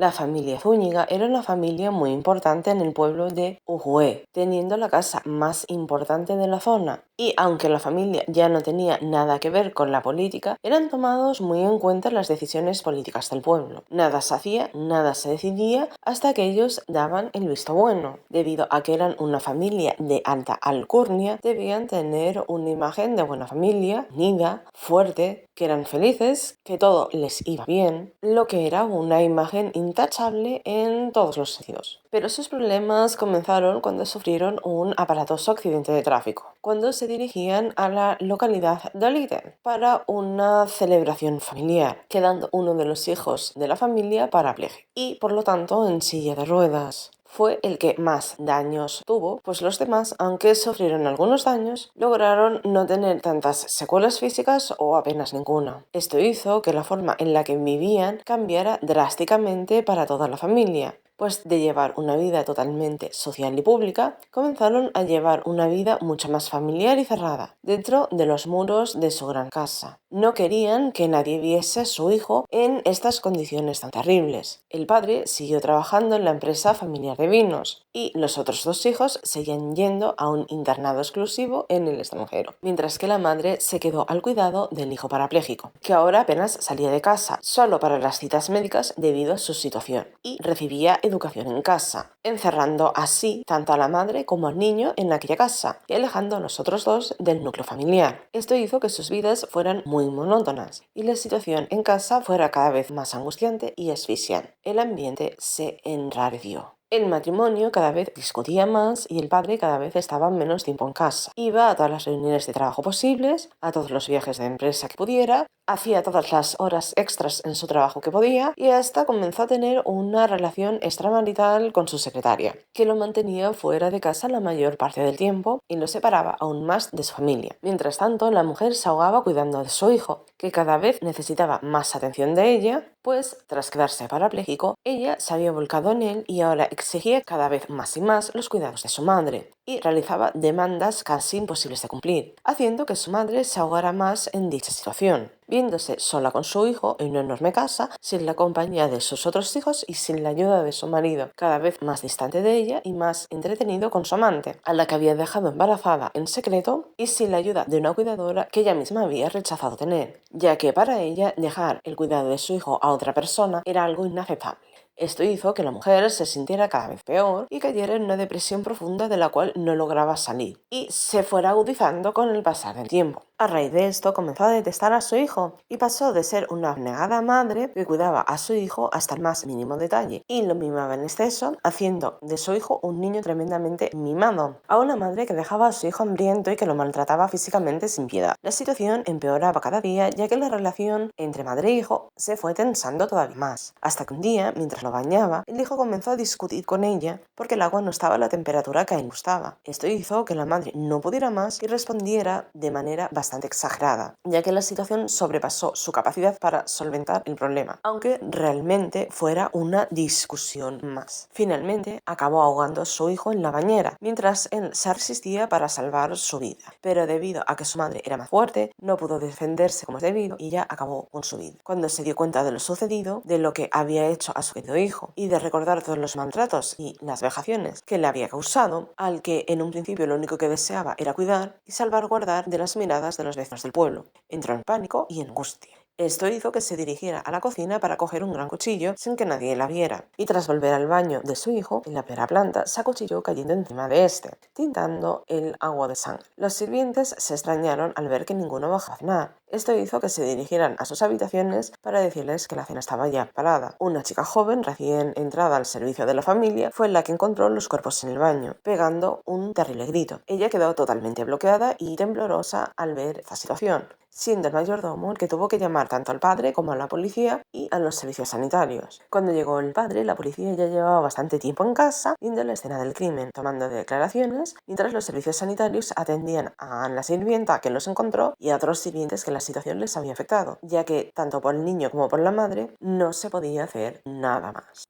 La familia Zúñiga era una familia muy importante en el pueblo de Ujue, teniendo la casa más importante de la zona. Y aunque la familia ya no tenía nada que ver con la política, eran tomados muy en cuenta las decisiones políticas del pueblo. Nada se hacía, nada se decidía hasta que ellos daban el visto bueno. Debido a que eran una familia de alta alcurnia, debían tener una imagen de buena familia, unida, fuerte, que eran felices, que todo les iba bien, lo que era una imagen intachable en todos los sentidos. Pero sus problemas comenzaron cuando sufrieron un aparatoso accidente de tráfico, cuando se dirigían a la localidad de Oliten para una celebración familiar, quedando uno de los hijos de la familia parapléjico y por lo tanto en silla de ruedas. Fue el que más daños tuvo, pues los demás, aunque sufrieron algunos daños, lograron no tener tantas secuelas físicas o apenas ninguna. Esto hizo que la forma en la que vivían cambiara drásticamente para toda la familia, pues de llevar una vida totalmente social y pública, comenzaron a llevar una vida mucho más familiar y cerrada, dentro de los muros de su gran casa. No querían que nadie viese a su hijo en estas condiciones tan terribles. El padre siguió trabajando en la empresa familiar de vinos y los otros dos hijos seguían yendo a un internado exclusivo en el extranjero, mientras que la madre se quedó al cuidado del hijo parapléjico, que ahora apenas salía de casa, solo para las citas médicas debido a su situación, y recibía educación en casa, encerrando así tanto a la madre como al niño en aquella casa y alejando a los otros dos del núcleo familiar. Esto hizo que sus vidas fueran muy monótonas y la situación en casa fuera cada vez más angustiante y asfixiante. El ambiente se enrareció. El matrimonio cada vez discutía más y el padre cada vez estaba menos tiempo en casa. Iba a todas las reuniones de trabajo posibles, a todos los viajes de empresa que pudiera, hacía todas las horas extras en su trabajo que podía y hasta comenzó a tener una relación extramarital con su secretaria, que lo mantenía fuera de casa la mayor parte del tiempo y lo separaba aún más de su familia. Mientras tanto, la mujer se ahogaba cuidando de su hijo, que cada vez necesitaba más atención de ella, pues tras quedarse parapléjico, ella se había volcado en él y ahora exigía cada vez más y más los cuidados de su madre y realizaba demandas casi imposibles de cumplir, haciendo que su madre se ahogara más en dicha situación, viéndose sola con su hijo en una enorme casa, sin la compañía de sus otros hijos y sin la ayuda de su marido, cada vez más distante de ella y más entretenido con su amante, a la que había dejado embarazada en secreto, y sin la ayuda de una cuidadora que ella misma había rechazado tener, ya que para ella dejar el cuidado de su hijo a otra persona era algo inaceptable. Esto hizo que la mujer se sintiera cada vez peor y cayera en una depresión profunda de la cual no lograba salir y se fuera agudizando con el pasar del tiempo. A raíz de esto comenzó a detestar a su hijo y pasó de ser una abnegada madre que cuidaba a su hijo hasta el más mínimo detalle y lo mimaba en exceso, haciendo de su hijo un niño tremendamente mimado, a una madre que dejaba a su hijo hambriento y que lo maltrataba físicamente sin piedad. La situación empeoraba cada día, ya que la relación entre madre e hijo se fue tensando todavía más, hasta que un día, mientras lo bañaba, el hijo comenzó a discutir con ella porque el agua no estaba a la temperatura que a él gustaba. Esto hizo que la madre no pudiera más y respondiera de manera bastante exagerada, ya que la situación sobrepasó su capacidad para solventar el problema, aunque realmente fuera una discusión más. Finalmente, acabó ahogando a su hijo en la bañera, mientras él se resistía para salvar su vida. Pero debido a que su madre era más fuerte, no pudo defenderse como es debido y ya acabó con su vida. Cuando se dio cuenta de lo sucedido, de lo que había hecho a su querido hijo y de recordar todos los maltratos y las vejaciones que le había causado, al que en un principio lo único que deseaba era cuidar y salvaguardar de las miradas de los vecinos del pueblo, entró en pánico y en angustia. Esto hizo que se dirigiera a la cocina para coger un gran cuchillo sin que nadie la viera, y tras volver al baño de su hijo, en la primera planta, se acuchilló cayendo encima de este, tintando el agua de sangre. Los sirvientes se extrañaron al ver que ninguno bajaba a cenar. Esto hizo que se dirigieran a sus habitaciones para decirles que la cena estaba ya preparada. Una chica joven, recién entrada al servicio de la familia, fue la que encontró los cuerpos en el baño, pegando un terrible grito. Ella quedó totalmente bloqueada y temblorosa al ver esta situación, siendo el mayordomo el que tuvo que llamar tanto al padre como a la policía y a los servicios sanitarios. Cuando llegó el padre, la policía ya llevaba bastante tiempo en casa viendo la escena del crimen, tomando declaraciones, mientras los servicios sanitarios atendían a la sirvienta que los encontró y a otros sirvientes que la situación les había afectado, ya que tanto por el niño como por la madre no se podía hacer nada más.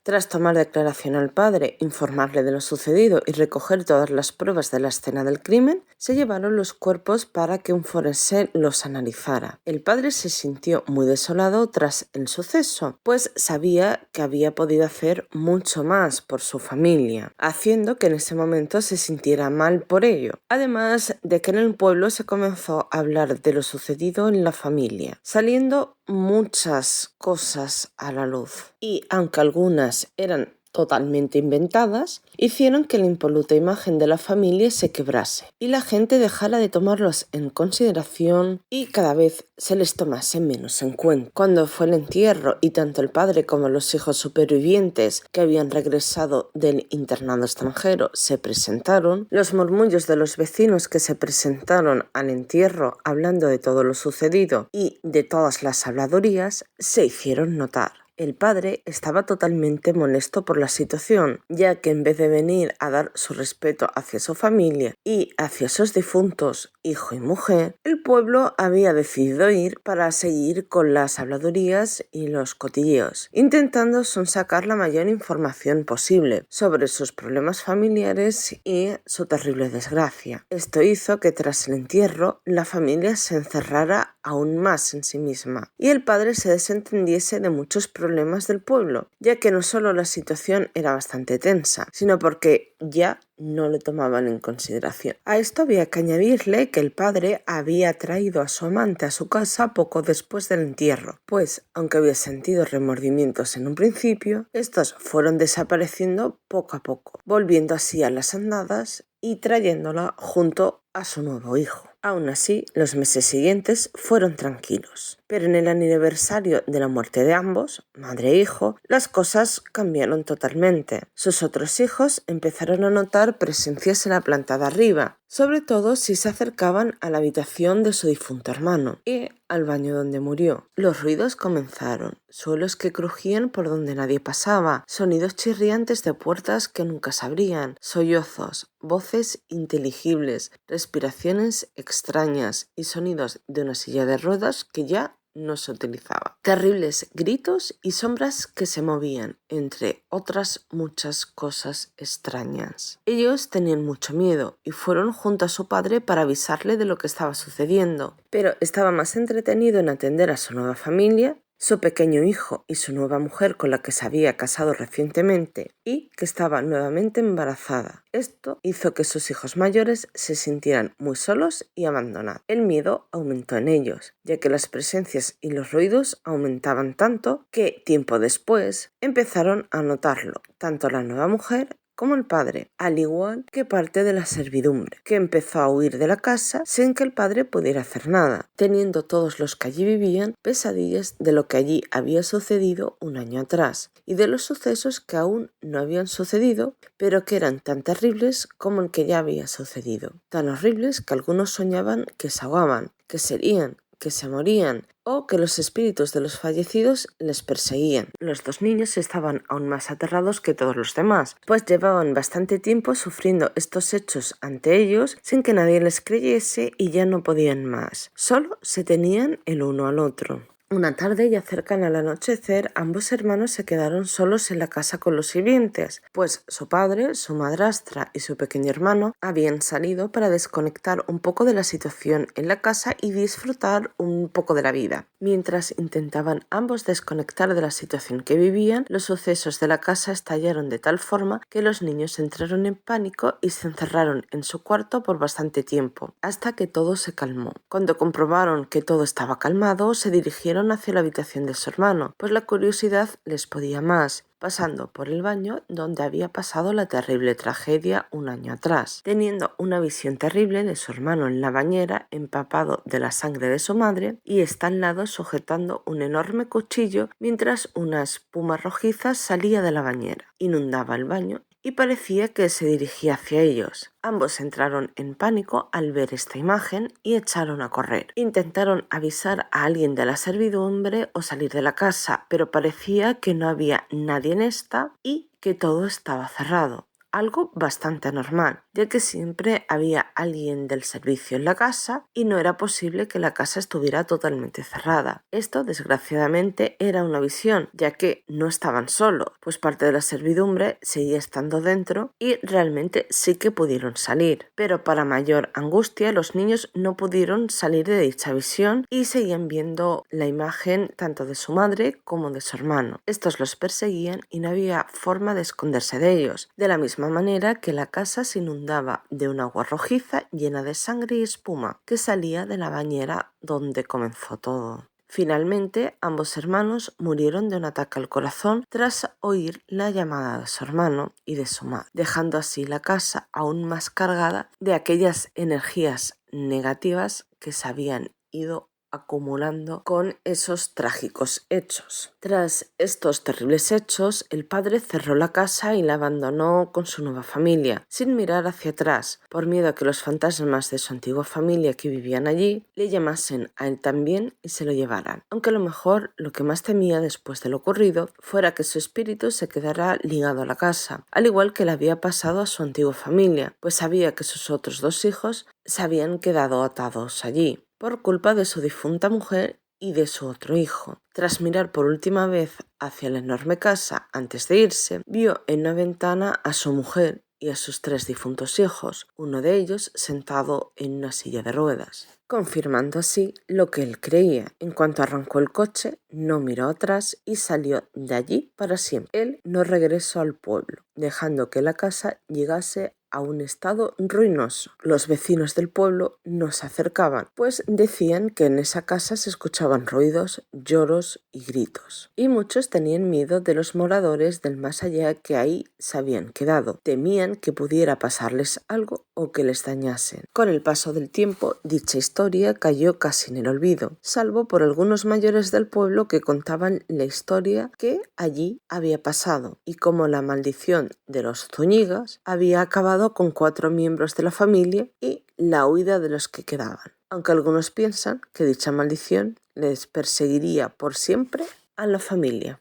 Tras tomar declaración al padre, informarle de lo sucedido y recoger todas las pruebas de la escena del crimen, se llevaron los cuerpos para que un forense los analizara. El padre se sintió muy desolado tras el suceso, pues sabía que había podido hacer mucho más por su familia, haciendo que en ese momento se sintiera mal por ello. Además de que en el pueblo se comenzó a hablar de lo sucedido en la familia, saliendo muchas cosas a la luz. Y aunque algunas eran totalmente inventadas, hicieron que la impoluta imagen de la familia se quebrase y la gente dejara de tomarlos en consideración y cada vez se les tomase menos en cuenta. Cuando fue el entierro y tanto el padre como los hijos supervivientes que habían regresado del internado extranjero se presentaron, los murmullos de los vecinos que se presentaron al entierro hablando de todo lo sucedido y de todas las habladurías se hicieron notar. El padre estaba totalmente molesto por la situación, ya que en vez de venir a dar su respeto hacia su familia y hacia sus difuntos hijo y mujer, el pueblo había decidido ir para seguir con las habladurías y los cotilleos, intentando sonsacar la mayor información posible sobre sus problemas familiares y su terrible desgracia. Esto hizo que tras el entierro la familia se encerrara aún más en sí misma y el padre se desentendiese de muchos problemas del pueblo, ya que no solo la situación era bastante tensa, sino porque ya no le tomaban en consideración. A esto había que añadirle que el padre había traído a su amante a su casa poco después del entierro, pues, aunque había sentido remordimientos en un principio, estos fueron desapareciendo poco a poco, volviendo así a las andadas y trayéndola junto a su nuevo hijo. Aún así, los meses siguientes fueron tranquilos, pero en el aniversario de la muerte de ambos, madre e hijo, las cosas cambiaron totalmente. Sus otros hijos empezaron a notar presencias en la planta de arriba, sobre todo si se acercaban a la habitación de su difunto hermano y al baño donde murió. Los ruidos comenzaron, suelos que crujían por donde nadie pasaba, sonidos chirriantes de puertas que nunca se abrían, sollozos, voces inteligibles, respiraciones extrañas y sonidos de una silla de ruedas que ya no se utilizaba. Terribles gritos y sombras que se movían, entre otras muchas cosas extrañas. Ellos tenían mucho miedo y fueron junto a su padre para avisarle de lo que estaba sucediendo, pero estaba más entretenido en atender a su nueva familia, su pequeño hijo y su nueva mujer con la que se había casado recientemente y que estaba nuevamente embarazada. Esto hizo que sus hijos mayores se sintieran muy solos y abandonados. El miedo aumentó en ellos, ya que las presencias y los ruidos aumentaban tanto que, tiempo después, empezaron a notarlo tanto la nueva mujer como el padre, al igual que parte de la servidumbre, que empezó a huir de la casa sin que el padre pudiera hacer nada, teniendo todos los que allí vivían pesadillas de lo que allí había sucedido un año atrás y de los sucesos que aún no habían sucedido, pero que eran tan terribles como el que ya había sucedido, tan horribles que algunos soñaban que se ahogaban, que se herían, que se morían o que los espíritus de los fallecidos les perseguían. Los dos niños estaban aún más aterrados que todos los demás, pues llevaban bastante tiempo sufriendo estos hechos ante ellos sin que nadie les creyese y ya no podían más. Solo se tenían el uno al otro. Una tarde ya cercana al anochecer, ambos hermanos se quedaron solos en la casa con los sirvientes, pues su padre, su madrastra y su pequeño hermano habían salido para desconectar un poco de la situación en la casa y disfrutar un poco de la vida. Mientras intentaban ambos desconectar de la situación que vivían, los sucesos de la casa estallaron de tal forma que los niños entraron en pánico y se encerraron en su cuarto por bastante tiempo, hasta que todo se calmó. Cuando comprobaron que todo estaba calmado, se dirigieron hacia la habitación de su hermano, pues la curiosidad les podía más, pasando por el baño donde había pasado la terrible tragedia un año atrás, teniendo una visión terrible de su hermano en la bañera empapado de la sangre de su madre y está al lado sujetando un enorme cuchillo mientras una espuma rojiza salía de la bañera, inundaba el baño y parecía que se dirigía hacia ellos. Ambos entraron en pánico al ver esta imagen y echaron a correr. Intentaron avisar a alguien de la servidumbre o salir de la casa, pero parecía que no había nadie en esta y que todo estaba cerrado. algo bastante normal, ya que siempre había alguien del servicio en la casa y no era posible que la casa estuviera totalmente cerrada. Esto, desgraciadamente, era una visión, ya que no estaban solos, pues parte de la servidumbre seguía estando dentro y realmente sí que pudieron salir. Pero para mayor angustia, los niños no pudieron salir de dicha visión y seguían viendo la imagen tanto de su madre como de su hermano. Estos los perseguían y no había forma de esconderse de ellos, de la misma manera que la casa se inundaba de un agua rojiza llena de sangre y espuma que salía de la bañera donde comenzó todo. Finalmente, ambos hermanos murieron de un ataque al corazón tras oír la llamada de su hermano y de su madre, dejando así la casa aún más cargada de aquellas energías negativas que se habían ido acumulando con esos trágicos hechos. Tras estos terribles hechos, el padre cerró la casa y la abandonó con su nueva familia, sin mirar hacia atrás, por miedo a que los fantasmas de su antigua familia que vivían allí le llamasen a él también y se lo llevaran. Aunque a lo mejor lo que más temía después de lo ocurrido fuera que su espíritu se quedara ligado a la casa, al igual que le había pasado a su antigua familia, pues sabía que sus otros 2 hijos se habían quedado atados allí por culpa de su difunta mujer y de su otro hijo. Tras mirar por última vez hacia la enorme casa antes de irse, vio en una ventana a su mujer y a sus 3 difuntos hijos, uno de ellos sentado en una silla de ruedas, confirmando así lo que él creía. En cuanto arrancó el coche, no miró atrás y salió de allí para siempre. Él no regresó al pueblo, dejando que la casa llegase a un estado ruinoso. Los vecinos del pueblo no se acercaban, pues decían que en esa casa se escuchaban ruidos, lloros y gritos. Y muchos tenían miedo de los moradores del más allá que ahí se habían quedado. Temían que pudiera pasarles algo o que les dañasen. Con el paso del tiempo, dicha historia cayó casi en el olvido, salvo por algunos mayores del pueblo que contaban la historia que allí había pasado y cómo la maldición de los Zúñigas había acabado con 4 miembros de la familia y la huida de los que quedaban, aunque algunos piensan que dicha maldición les perseguiría por siempre a la familia.